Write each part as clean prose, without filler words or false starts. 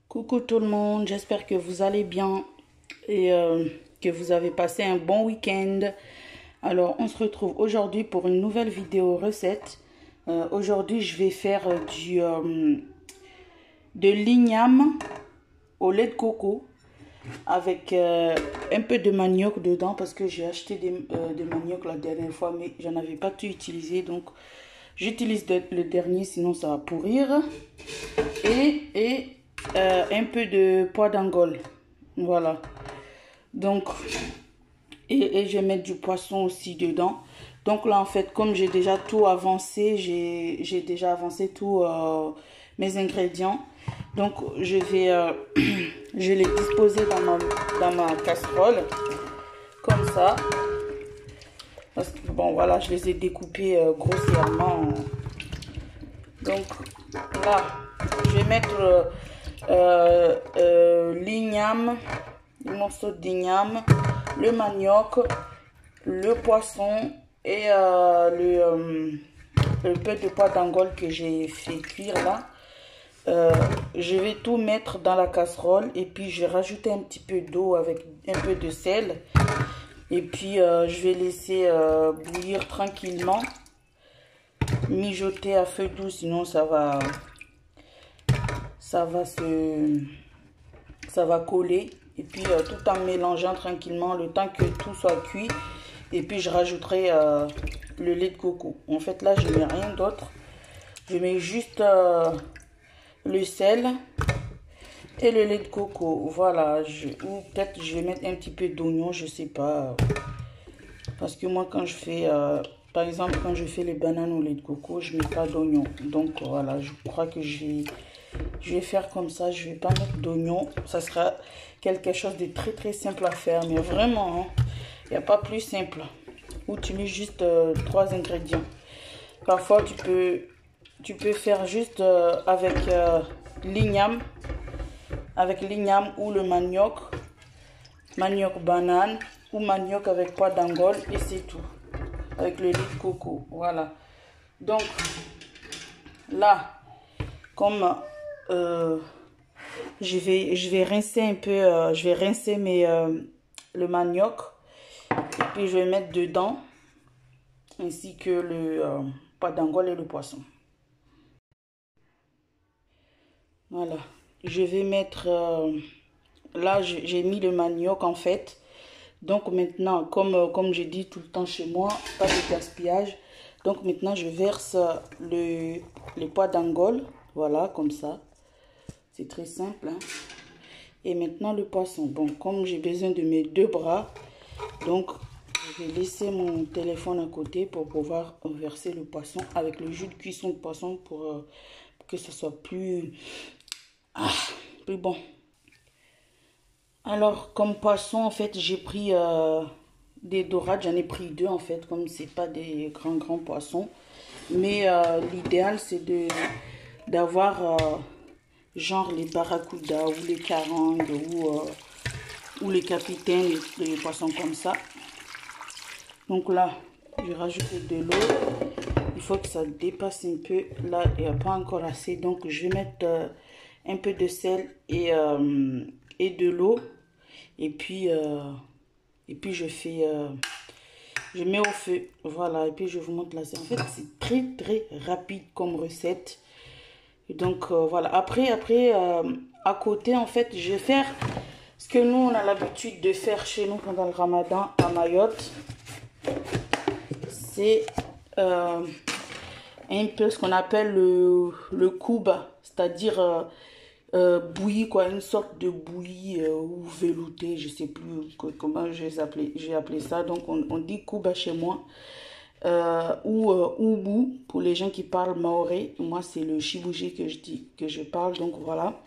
Coucou tout le monde, j'espère que vous allez bien et que vous avez passé un bon week-end. Alors, on se retrouve aujourd'hui pour une nouvelle vidéo recette. Aujourd'hui, je vais faire de l'igname au lait de coco avec un peu de manioc dedans parce que j'ai acheté des manioc la dernière fois, mais j'en avais pas tout utilisé. Donc, j'utilise le dernier, sinon ça va pourrir. Et un peu de pois d'Angole, voilà. Donc et je vais mettre du poisson aussi dedans. Donc là en fait, comme j'ai déjà tout avancé, j'ai déjà avancé tous mes ingrédients. Donc je vais je les disposer dans ma casserole comme ça. Parce que bon voilà, je les ai découpés grossièrement. Donc là je vais mettre l'igname, le morceau d'igname, le manioc, le poisson et le peu de pois d'Angole que j'ai fait cuire là. Je vais tout mettre dans la casserole et puis je vais rajouter un petit peu d'eau avec un peu de sel. Et puis je vais laisser bouillir tranquillement, mijoter à feu doux, sinon ça va coller. Et puis tout en mélangeant tranquillement le temps que tout soit cuit. Et puis je rajouterai le lait de coco. En fait là je mets rien d'autre. Je mets juste le sel et le lait de coco. Voilà. Ou peut-être je vais mettre un petit peu d'oignon, je sais pas. Parce que moi quand je fais par exemple quand je fais les bananes au lait de coco, je mets pas d'oignon. Donc voilà, je crois que je vais faire comme ça. Je vais pas mettre d'oignon. Ça sera quelque chose de très très simple à faire. Mais vraiment, il n'y a pas plus simple. Où tu mets juste 3 ingrédients. Parfois, tu peux faire juste avec l'igname. Avec l'igname ou le manioc. Manioc banane. Ou manioc avec pois d'Angole. Et c'est tout. Avec le lait de coco. Voilà. Donc, là, comme je vais rincer un peu, je vais rincer le manioc et puis je vais mettre dedans ainsi que le pois d'Angole et le poisson. Voilà, je vais mettre là j'ai mis le manioc en fait. Donc maintenant comme je dis tout le temps chez moi, pas de gaspillage. Donc maintenant je verse les pois d'Angole, voilà comme ça. C'est très simple, hein. Et maintenant le poisson. Bon, comme j'ai besoin de mes 2 bras, donc je vais laisser mon téléphone à côté pour pouvoir verser le poisson avec le jus de cuisson de poisson pour que ce soit plus bon. Alors comme poisson en fait j'ai pris des dorades, j'en ai pris 2 en fait, comme c'est pas des grands poissons. Mais l'idéal c'est d'avoir genre les barracudas ou les carangues ou les capitaines, les poissons comme ça. Donc là, je rajoute de l'eau. Il faut que ça dépasse un peu. Là, il n'y a pas encore assez. Donc, je vais mettre un peu de sel et de l'eau. Et puis je mets au feu. Voilà, et puis je vous montre là. En fait, c'est très, très rapide comme recette. Et donc voilà, après à côté en fait je vais faire ce que nous on a l'habitude de faire chez nous pendant le ramadan à Mayotte. C'est un peu ce qu'on appelle le kouba, c'est-à-dire bouilli quoi, une sorte de bouilli ou velouté, je sais plus comment j'ai appelé ça. Donc on dit kouba chez moi. Ou oubou pour les gens qui parlent maoré. Moi c'est le chibouji que je parle. Donc voilà,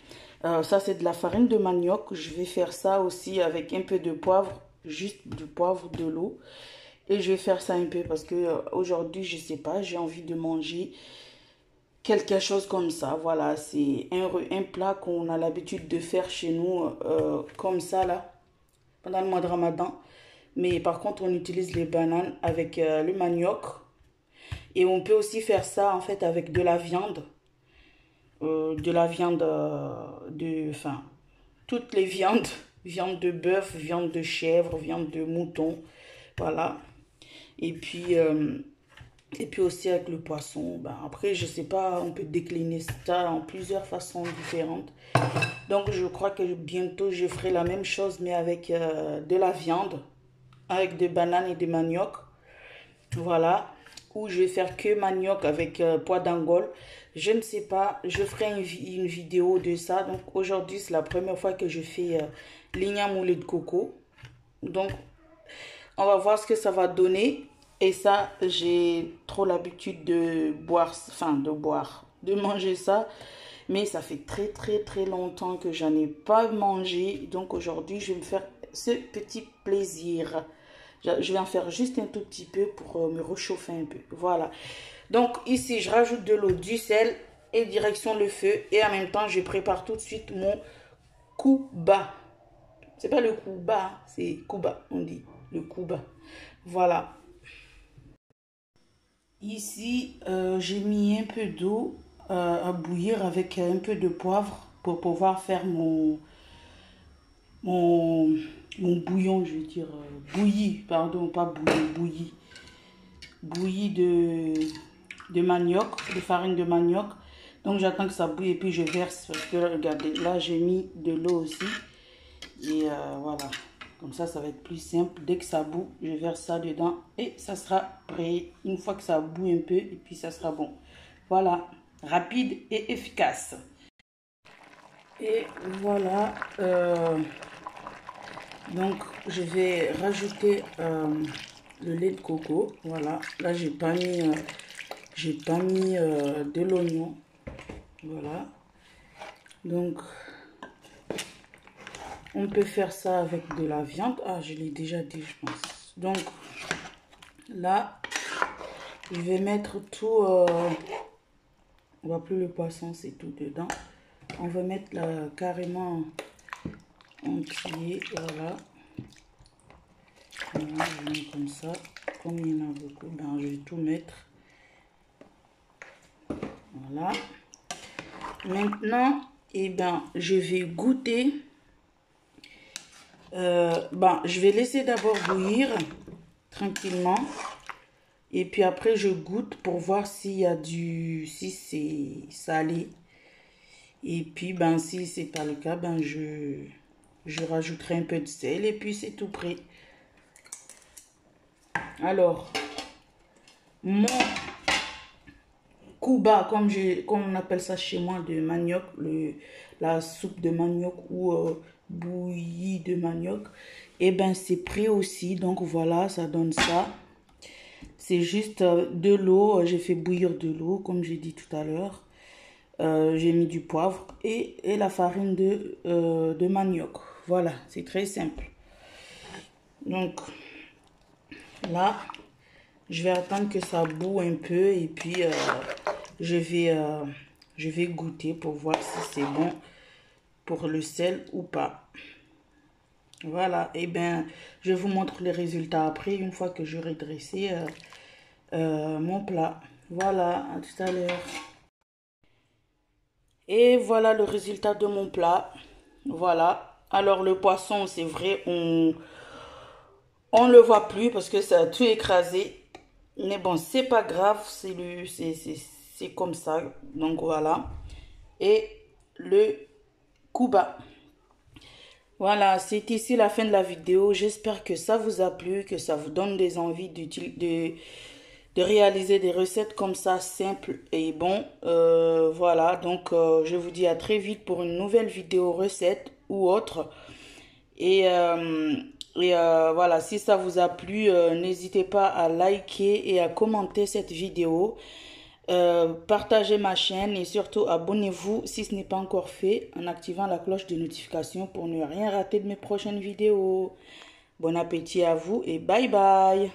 ça c'est de la farine de manioc. Je vais faire ça aussi avec un peu de poivre, juste du poivre, de l'eau, et je vais faire ça un peu parce que aujourd'hui je sais pas, j'ai envie de manger quelque chose comme ça. Voilà, c'est un plat qu'on a l'habitude de faire chez nous comme ça là pendant le mois de Ramadan. Mais par contre, on utilise les bananes avec le manioc. Et on peut aussi faire ça en fait avec de la viande. enfin, toutes les viandes, viande de bœuf, viande de chèvre, viande de mouton, voilà. Et puis aussi avec le poisson, ben après, je sais pas, on peut décliner ça en plusieurs façons différentes. Donc, je crois que bientôt, je ferai la même chose, mais avec de la viande, avec des bananes et des manioc. Voilà. Ou je vais faire que manioc avec pois d'Angole. Je ne sais pas, je ferai une vidéo de ça. Donc, aujourd'hui, c'est la première fois que je fais l'igname au lait de coco. Donc, on va voir ce que ça va donner. Et ça, j'ai trop l'habitude de de manger ça. Mais ça fait très longtemps que j'en ai pas mangé. Donc aujourd'hui, je vais me faire ce petit plaisir. Je vais en faire juste un tout petit peu pour me réchauffer un peu. Voilà. Donc ici, je rajoute de l'eau, du sel et direction le feu. Et en même temps, je prépare tout de suite mon kouba. C'est pas le kouba, c'est kouba, on dit. Le kouba. Voilà. Ici, j'ai mis un peu d'eau à bouillir avec un peu de poivre pour pouvoir faire mon bouillon, je veux dire, bouilli, pardon, pas bouilli, bouilli de manioc, de farine de manioc. Donc j'attends que ça bouille et puis je verse, parce que regardez, là j'ai mis de l'eau aussi. Et voilà, comme ça va être plus simple. Dès que ça bout, je verse ça dedans et ça sera prêt. Une fois que ça bout un peu et puis ça sera bon. Voilà, rapide et efficace. Et voilà, donc je vais rajouter le lait de coco. Voilà, là j'ai pas mis de l'oignon. Voilà, donc on peut faire ça avec de la viande. Ah, je l'ai déjà dit, je pense. Donc là, je vais mettre tout. On voit plus le poisson, c'est tout dedans. On va mettre là carrément entier. Voilà. Voilà, je mets comme ça. Comme il y en a beaucoup, ben, je vais tout mettre. Voilà. Maintenant, eh ben, je vais goûter. Je vais laisser d'abord bouillir tranquillement. Et puis après, je goûte pour voir s'il y a si c'est salé. Et puis, ben, si c'est pas le cas, ben, je rajouterai un peu de sel et puis c'est tout prêt. Alors, mon kouba, comme on appelle ça chez moi, de manioc, la soupe de manioc ou bouillie de manioc, et ben c'est prêt aussi. Donc voilà, ça donne ça. C'est juste de l'eau, j'ai fait bouillir de l'eau, comme j'ai dit tout à l'heure. J'ai mis du poivre et la farine de manioc. Voilà, c'est très simple. Donc, là, je vais attendre que ça boue un peu et puis je vais goûter pour voir si c'est bon pour le sel ou pas. Voilà, et bien, je vous montre les résultats après, une fois que j'aurai dressé mon plat. Voilà, à tout à l'heure. Et voilà le résultat de mon plat. Voilà. Alors le poisson, c'est vrai, on le voit plus parce que ça a tout écrasé. Mais bon, c'est pas grave, c'est comme ça. Donc voilà. Et le kouba. Voilà, c'est ici la fin de la vidéo. J'espère que ça vous a plu, que ça vous donne des envies de réaliser des recettes comme ça, simples et bon. Voilà, donc je vous dis à très vite pour une nouvelle vidéo recette ou autre. Et voilà, si ça vous a plu, n'hésitez pas à liker et à commenter cette vidéo. Partagez ma chaîne et surtout abonnez-vous si ce n'est pas encore fait en activant la cloche de notification pour ne rien rater de mes prochaines vidéos. Bon appétit à vous et bye bye.